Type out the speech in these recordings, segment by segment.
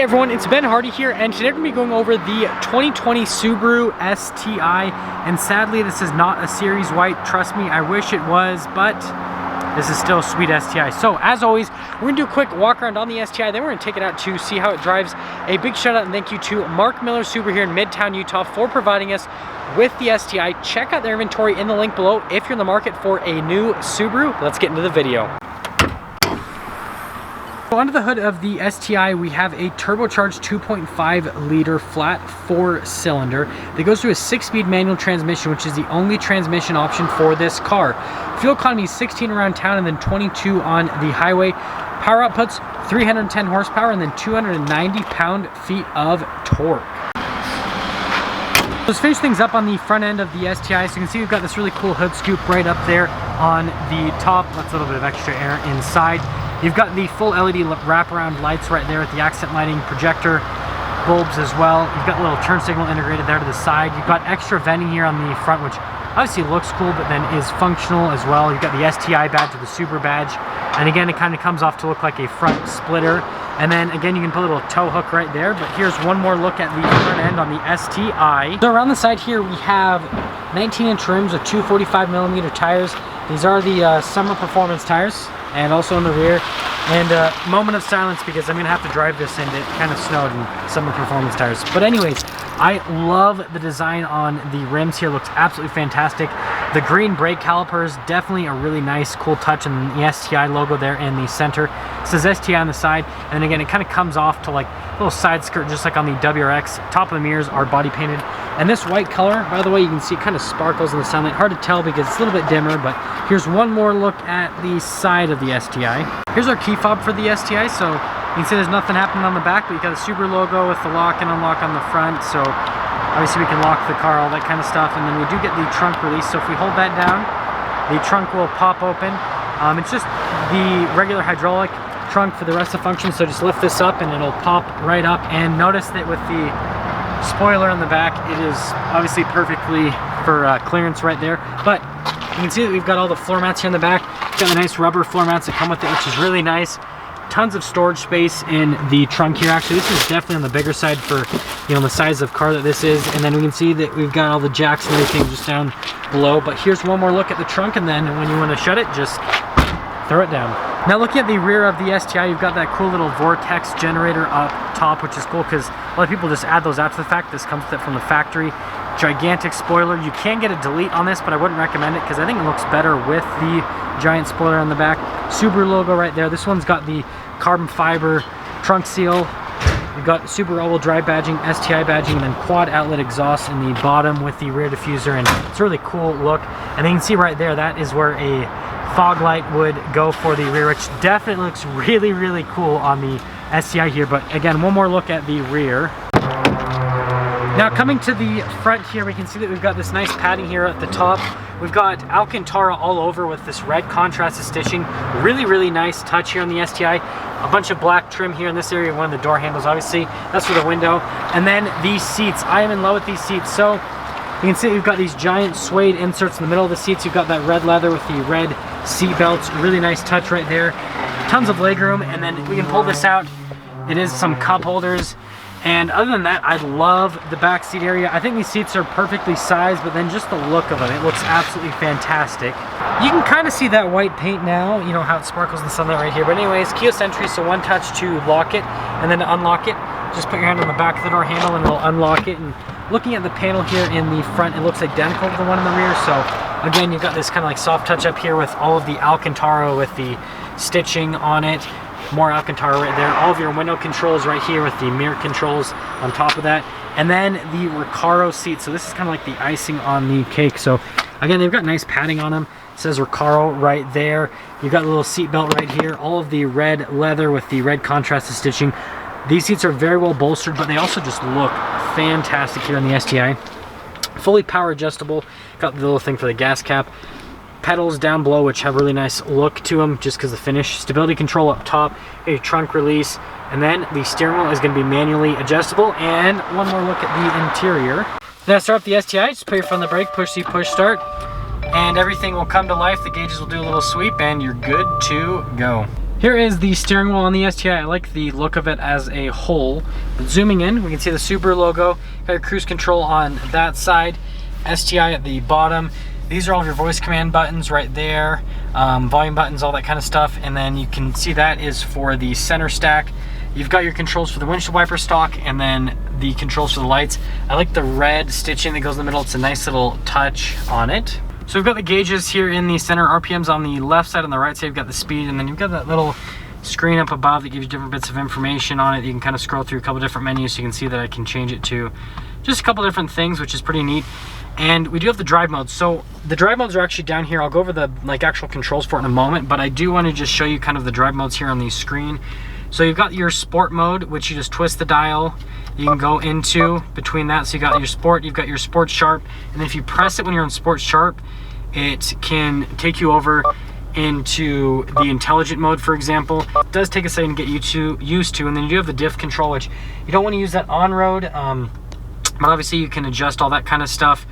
everyone, it's Ben Hardy here, and today we're going to be going over the 2020 Subaru STI, and sadly this is not a series white. Trust me, I wish it was, but this is still a sweet STI. So as always, we're going to do a quick walk around on the STI, then we're going to take it out to see how it drives. A big shout out and thank you to Mark Miller Subaru here in Midtown, Utah for providing us with the STI. Check out their inventory in the link below if you're in the market for a new Subaru. Let's get into the video. So under the hood of the STI, we have a turbocharged 2.5 liter flat 4-cylinder that goes through a 6-speed manual transmission, which is the only transmission option for this car. Fuel economy is 16 around town and then 22 on the highway. Power outputs 310 horsepower and then 290 pound-feet of torque. Let's finish things up on the front end of the STI. So you can see we've got this really cool hood scoop right up there on the top. That's a little bit of extra air inside. You've got the full LED wraparound lights right there with the accent lighting, projector bulbs as well. You've got a little turn signal integrated there to the side. You've got extra venting here on the front, which obviously looks cool, but then is functional as well. You've got the STI badge with the Subaru badge. And again, it kind of comes off to look like a front splitter. And then again, you can put a little tow hook right there. But here's one more look at the front end on the STI. So around the side here, we have 19-inch rims with 245mm tires. These are the summer performance tires. And also in the rear. And moment of silence because I'm gonna have to drive this, and it kind of snowed in summer performance tires. But anyways, I love the design on the rims here. Looks absolutely fantastic. The green brake calipers, definitely a really nice, cool touch, and the STI logo there in the center. It says STI on the side, and then again, it kind of comes off to like a little side skirt, just like on the WRX. Top of the mirrors are body painted. And this white color, by the way, you can see it kind of sparkles in the sunlight. Hard to tell because it's a little bit dimmer, but here's one more look at the side of the STI. Here's our key fob for the STI. So you can see there's nothing happening on the back, but you got a Subaru logo with the lock and unlock on the front. So obviously we can lock the car, all that kind of stuff. And then we do get the trunk release. So if we hold that down, the trunk will pop open. It's just the regular hydraulic trunk for the rest of the functions. So just lift this up and it'll pop right up. And notice that with the spoiler on the back, it is obviously perfectly for clearance right there. But you can see that we've got all the floor mats here in the back. Got the nice rubber floor mats that come with it, which is really nice. Tons of storage space in the trunk here. Actually, this is definitely on the bigger side for, you know, the size of car that this is. And then we can see that we've got all the jacks and everything just down below. But here's one more look at the trunk, and then when you want to shut it, just throw it down. Now looking at the rear of the STI, you've got that cool little vortex generator up top, which is cool because a lot of people just add those after the fact. This comes with it from the factory. Gigantic spoiler. You can get a delete on this, but I wouldn't recommend it because I think it looks better with the giant spoiler on the back. Subaru logo right there. This one's got the carbon fiber trunk seal. You've got Subaru all-wheel drive badging, STI badging, and then quad outlet exhaust in the bottom with the rear diffuser, and it's a really cool look. And then you can see right there, that is where a fog light would go for the rear, which definitely looks really, really cool on the STI here. But again, one more look at the rear. Now coming to the front here, we can see that we've got this nice padding here at the top. We've got Alcantara all over with this red contrasted stitching. Really, really nice touch here on the STI. A bunch of black trim here in this area, one of the door handles, obviously. That's for the window. And then these seats. I am in love with these seats. So you can see we've got these giant suede inserts in the middle of the seats. You've got that red leather with the red seat belts. Really nice touch right there. Tons of legroom, and then we can pull this out. It is some cup holders. And other than that, I love the back seat area. I think these seats are perfectly sized, but then just the look of them, it looks absolutely fantastic. You can kind of see that white paint now, you know how it sparkles in the sunlight right here. But anyways, keyless entry, so one touch to lock it, and then to unlock it, just put your hand on the back of the door handle and it'll unlock it. And looking at the panel here in the front, it looks identical to the one in the rear. So again, you've got this kind of like soft touch up here with all of the Alcantara with the stitching on it. More Alcantara right there. All of your window controls right here with the mirror controls on top of that. And then the Recaro seat. So this is kind of like the icing on the cake. So again, they've got nice padding on them. It says Recaro right there. You've got a little seat belt right here. All of the red leather with the red contrasted stitching. These seats are very well bolstered, but they also just look fantastic here on the STI. Fully power adjustable. Got the little thing for the gas cap. Pedals down below, which have a really nice look to them just because of the finish. Stability control up top, a trunk release, and then the steering wheel is going to be manually adjustable. And one more look at the interior. Now start up the STI, just put your foot on the brake, push C, push start, and everything will come to life. The gauges will do a little sweep and you're good to go. Here is the steering wheel on the STI. I like the look of it as a whole. But zooming in, we can see the Subaru logo. Got your cruise control on that side, STI at the bottom. These are all of your voice command buttons right there, volume buttons, all that kind of stuff. And then you can see that is for the center stack. You've got your controls for the windshield wiper stock and then the controls for the lights. I like the red stitching that goes in the middle. It's a nice little touch on it. So we've got the gauges here in the center, RPMs on the left side, on the right side you've got the speed, and then you've got that little screen up above that gives you different bits of information on it. You can kind of scroll through a couple different menus so you can see that I can change it to just a couple different things, which is pretty neat. And we do have the drive modes. So the drive modes are actually down here. I'll go over the actual controls for it in a moment, but I do want to just show you kind of the drive modes here on the screen. So you've got your sport mode, which you just twist the dial. You can go into between that. So you got your sport, you've got your sports sharp, and then if you press it when you're on sports sharp, it can take you over into the intelligent mode, for example. It does take a second to get used to, and then you do have the diff control, which you don't want to use that on road, but obviously you can adjust all that kind of stuff,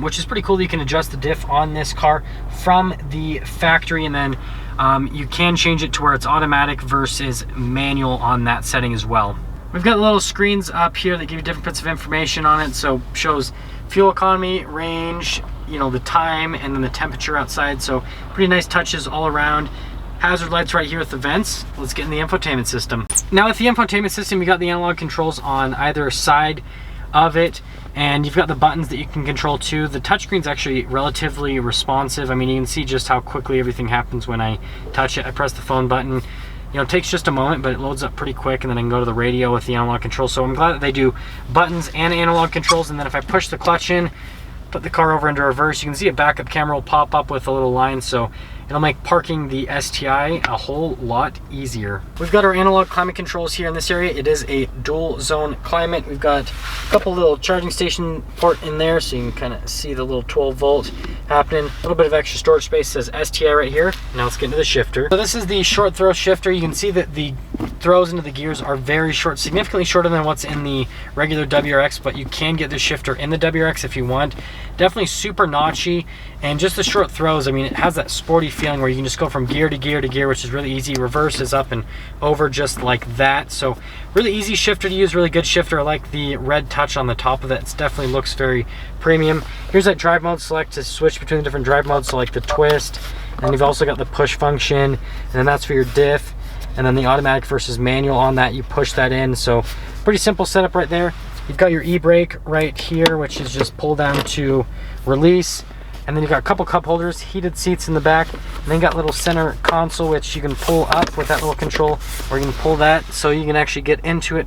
which is pretty cool. You can adjust the diff on this car from the factory, and then you can change it to where it's automatic versus manual on that setting as well. We've got little screens up here that give you different bits of information on it. So shows fuel economy, range, you know, the time, and then the temperature outside. So pretty nice touches all around. Hazard lights right here with the vents. Let's get in the infotainment system. Now with the infotainment system, you got the analog controls on either side of it, and you've got the buttons that you can control too. The touchscreen's actually relatively responsive. I mean, you can see just how quickly everything happens when I touch it. I press the phone button. You know, it takes just a moment, but it loads up pretty quick, and then I can go to the radio with the analog control. So I'm glad that they do buttons and analog controls. And then if I push the clutch in, put the car over into reverse, you can see a backup camera will pop up with a little line, so it'll make parking the STI a whole lot easier. We've got our analog climate controls here in this area. It is a dual zone climate. We've got a couple little charging station port in there, so you can kind of see the little 12 volt happening. A little bit of extra storage space. Says STI right here. Now let's get into the shifter. So this is the short throw shifter. You can see that the throws into the gears are very short, significantly shorter than what's in the regular WRX, but you can get the shifter in the WRX if you want. Definitely super notchy, and just the short throws, I mean, it has that sporty feeling where you can just go from gear to gear to gear, which is really easy. Reverse is up and over just like that. So really easy shifter to use, really good shifter. I like the red touch on the top of it. It definitely looks very premium. Here's that drive mode select to switch between the different drive modes, so like the twist, and you've also got the push function, and then that's for your diff, and then the automatic versus manual on that, you push that in. So pretty simple setup right there. You've got your e-brake right here, which is just pull down to release. And then you've got a couple cup holders, heated seats in the back, and then you got little center console, which you can pull up with that little control, or you can pull that so you can actually get into it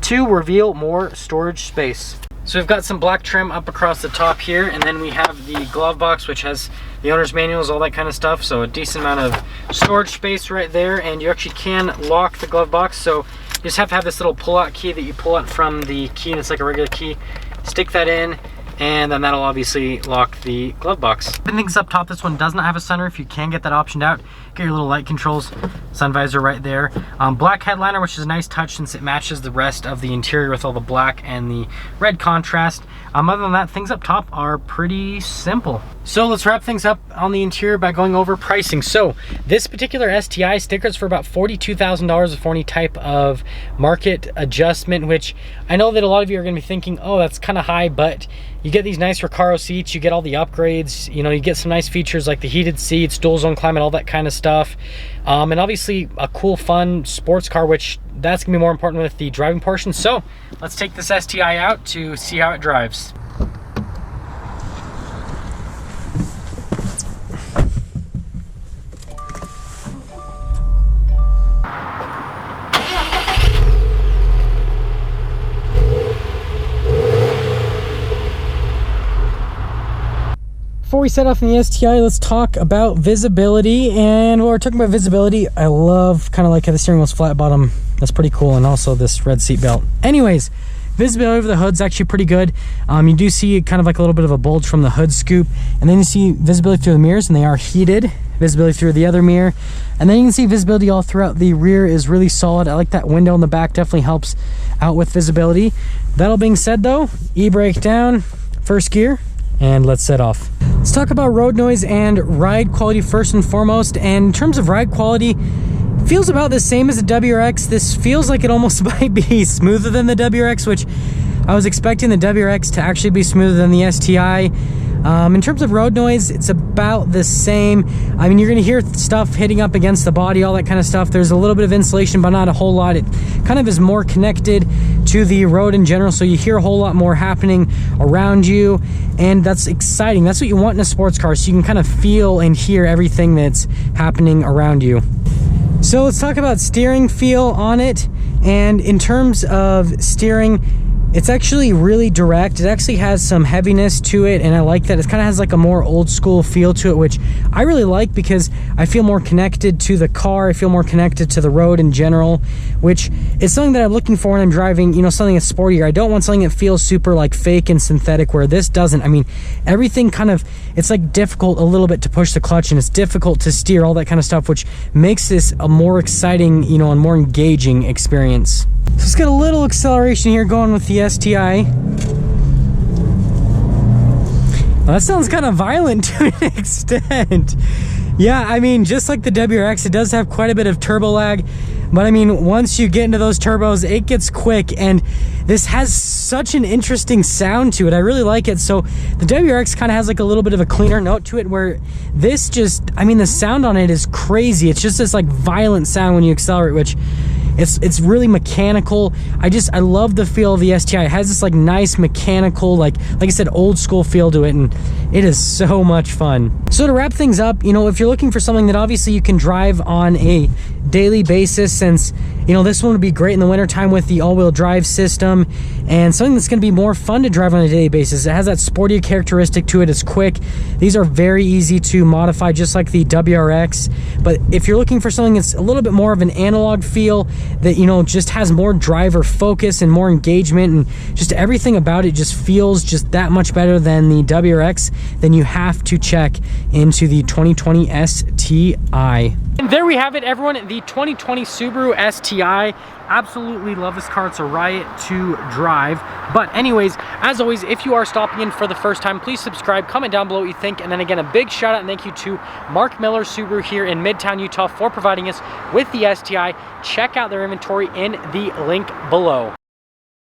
to reveal more storage space. So we've got some black trim up across the top here, and then we have the glove box, which has the owner's manuals, all that kind of stuff. So a decent amount of storage space right there, and you actually can lock the glove box. So you just have to have this little pull-out key that you pull out from the key, and it's like a regular key. Stick that in, and then that'll obviously lock the glove box. Things up top, this one does not have a sunroof. You can get that optioned out. Get your little light controls, sun visor right there. Black headliner, which is a nice touch since it matches the rest of the interior with all the black and the red contrast. Other than that, things up top are pretty simple. So let's wrap things up on the interior by going over pricing. So this particular STI stickers for about $42,000 for any type of market adjustment, which I know that a lot of you are going to be thinking, oh, that's kind of high, but you get these nice Recaro seats, you get all the upgrades, you know, you get some nice features like the heated seats, dual zone climate, all that kind of stuff. And obviously a cool, fun sports car, which that's gonna be more important with the driving portion. So let's take this STI out to see how it drives. Before we set off in the STI, let's talk about visibility. And while we're talking about visibility, I love kind of like how the steering wheel's flat bottom. That's pretty cool. And also this red seat belt. Anyways, visibility over the hood's actually pretty good. You do see kind of like a little bit of a bulge from the hood scoop. And then you see visibility through the mirrors, and they are heated. Visibility through the other mirror. And then you can see visibility all throughout the rear is really solid. I like that window in the back, definitely helps out with visibility. That all being said though, e-brake down, first gear, and let's set off. Let's talk about road noise and ride quality first and foremost. And in terms of ride quality, Feels about the same as the WRX. This feels like it almost might be smoother than the WRX, which I was expecting the WRX to actually be smoother than the STI. In terms of road noise, it's about the same. I mean, you're gonna hear stuff hitting up against the body, all that kind of stuff. There's a little bit of insulation, but not a whole lot. It kind of is more connected to the road in general, so you hear a whole lot more happening around you, and that's exciting. That's what you want in a sports car, so you can kind of feel and hear everything that's happening around you. So let's talk about steering feel on it. And in terms of steering, it's actually really direct. It actually has some heaviness to it, and I like that. It kind of has like a more old school feel to it, which I really like because I feel more connected to the car. I feel more connected to the road in general, which is something that I'm looking for when I'm driving, you know, something that's sportier. I don't want something that feels super like fake and synthetic, where this doesn't. I mean, everything kind of, it's like difficult a little bit to push the clutch, and it's difficult to steer, all that kind of stuff, which makes this a more exciting, you know, and more engaging experience. So let's get a little acceleration here going with the STI. Well, that sounds kind of violent to an extent. Yeah, I mean, just like the WRX, it does have quite a bit of turbo lag, but I mean, once you get into those turbos, it gets quick, and this has such an interesting sound to it. I really like it. So the WRX kind of has like a little bit of a cleaner note to it, where this just, I mean, the sound on it is crazy. It's just this like violent sound when you accelerate, which it's really mechanical. I love the feel of the STI. It has this like nice mechanical, like I said, old school feel to it, and it is so much fun. So to wrap things up, you know, if you're looking for something that obviously you can drive on a daily basis, since, you know, this one would be great in the wintertime with the all-wheel drive system, and something that's going to be more fun to drive on a daily basis. It has that sporty characteristic to it. It's quick. These are very easy to modify, just like the WRX. But if you're looking for something that's a little bit more of an analog feel, that, you know, just has more driver focus and more engagement, and just everything about it just feels just that much better than the WRX, then you have to check into the 2020 STI. And there we have it, everyone, the 2020 Subaru STI. Absolutely love this car. It's a riot to drive. But anyways, as always, if you are stopping in for the first time, please subscribe, comment down below what you think, and then again, a big shout out and thank you to Mark Miller Subaru here in Midtown, Utah for providing us with the STI. Check out their inventory in the link below.